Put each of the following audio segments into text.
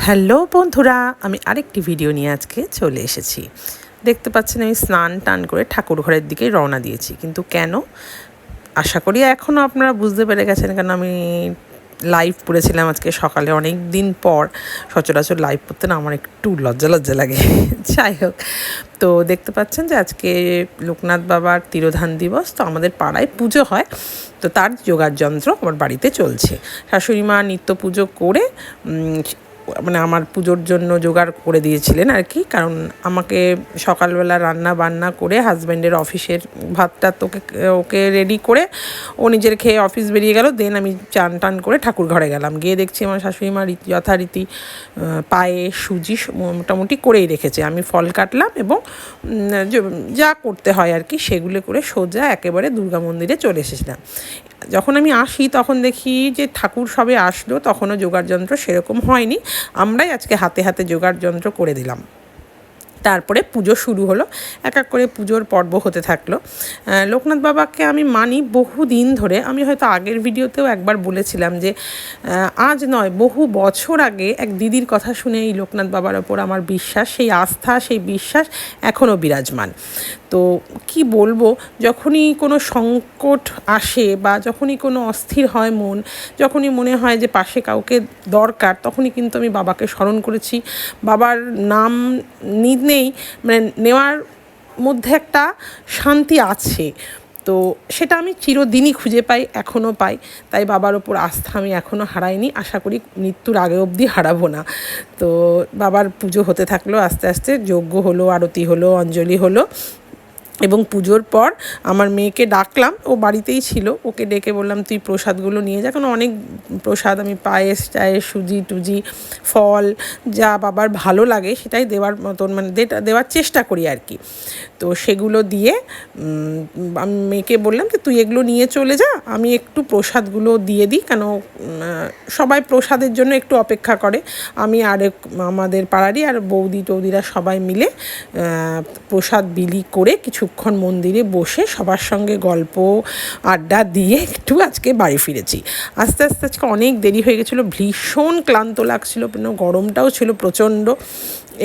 Hello বন্ধুরা, আমি আরেকটি ভিডিও নিয়ে আজকে চলে এসেছি। দেখতে পাচ্ছেন আমি স্নান টান করে ঠাকুর ঘরের দিকে রওনা দিয়েছি। কিন্তু কেন? আশা করি এখনও আপনারা বুঝতে পেরে গেছেন, কেন আমি লাইভ পড়েছিলাম আজকে সকালে। অনেক দিন পর সচরাচর লাইভ পড়তে না আমার একটু লজ্জা লজ্জা লাগে। যাই হোক, তো দেখতে পাচ্ছেন যে আজকে লোকনাথ বাবার তিরোধান দিবস, তো আমাদের পাড়ায় পুজো হয়, তো তার যোগার যন্ত্র আমার বাড়িতে চলছে। শাশুড়ি মা নিত্য পুজো করে মানে আমার পুজোর জন্য জোগাড় করে দিয়েছিলেন আর কি। কারণ আমাকে সকালবেলা রান্না বান্না করে হাজব্যান্ডের অফিসের ভাতটা ওকে রেডি করে ও নিজের খেয়ে অফিস বেরিয়ে গেল। দেন আমি চান টান করে ঠাকুর ঘরে গেলাম। গিয়ে দেখছি আমার শাশুড়ি মা যথারীতি পায়ে সুজি মোটামুটি করেই রেখেছে। আমি ফল কাটলাম এবং যা করতে হয় আর কি সেগুলো করে সোজা একেবারে দুর্গা মন্দিরে চলে এসেছিলাম। যখন আমি আসি তখন দেখি যে ঠাকুর সবে আসলো, তখনও জোগাড় যন্ত্র সেরকম হয়নি। আমরাই আজকে হাতে হাতে জোগাড় যন্ত্র করে দিলাম। তারপরে পুজো শুরু হলো, এক এক করে পুজোর পর্ব হতে থাকলো। লোকনাথ বাবাকে আমি মানি বহু দিন ধরে। আমি হয়তো আগের ভিডিওতেও একবার বলেছিলাম যে আজ নয়, বহু বছর আগে এক দিদির কথা শুনে এই লোকনাথ বাবার ওপর আমার বিশ্বাস, সেই আস্থা, সেই বিশ্বাস এখনও বিরাজমান। তো কি বলবো, যখনই কোনো সংকট আসে বা যখনই কোনো অস্থির হয় মন, যখনই মনে হয় যে পাশে কাউকে দরকার, তখনই কিন্তু আমি বাবাকে স্মরণ করেছি। বাবার নাম নেই মানে নেওয়ার মধ্যে একটা শান্তি আছে, তো সেটা আমি চিরদিনই খুঁজে পাই, এখনও পাই। তাই বাবার ওপর আস্থা আমি এখনও হারাইনি, আশা করি মৃত্যুর আগে অবধি হারাবো না। তো বাবার পুজো হতে থাকলো, আস্তে আস্তে যজ্ঞ হলো, আরতি হলো, অঞ্জলি হলো। এবং পুজোর পর আমার মেয়েকে ডাকলাম, ও বাড়িতেই ছিল। ওকে ডেকে বললাম তুই প্রসাদগুলো নিয়ে যা, কারণ অনেক প্রসাদ আমি পায়েস টায়েস সুজি টুজি ফল যা বাবার ভালো লাগে সেটাই দেওয়ার মতন মানে দেওয়ার চেষ্টা করি আর কি। তো সেগুলো দিয়ে আমি মেয়েকে বললাম যে তুই এগুলো নিয়ে চলে যা, আমি একটু প্রসাদগুলো দিয়ে দিই, কেন সবাই প্রসাদের জন্য একটু অপেক্ষা করে। আমি আর আমাদের পাড়ারই আর বৌদি টৌদিরা সবাই মিলে প্রসাদ বিলি করে কিছুক্ষণ মন্দিরে বসে সবার সঙ্গে গল্প আড্ডা দিয়ে একটু আজকে বাড়ি ফিরেছি। আস্তে আস্তে আজকে অনেক দেরি হয়ে গেছিলো, ভীষণ ক্লান্ত লাগছিল, গরমটাও ছিল প্রচণ্ড।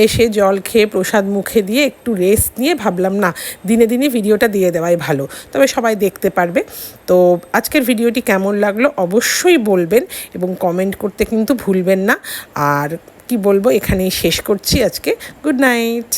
এসে জল খেয়ে প্রসাদ মুখে দিয়ে একটু রেস্ট নিয়ে ভাবলাম না, দিনে দিনে ভিডিওটা দিয়ে দেওয়াই ভালো, তবে সবাই দেখতে পারবে। তো আজকের ভিডিওটি কেমন লাগলো অবশ্যই বলবেন এবং কমেন্ট করতে কিন্তু ভুলবেন না। আর কি বলবো, এখানেই শেষ করছি আজকে। Good night.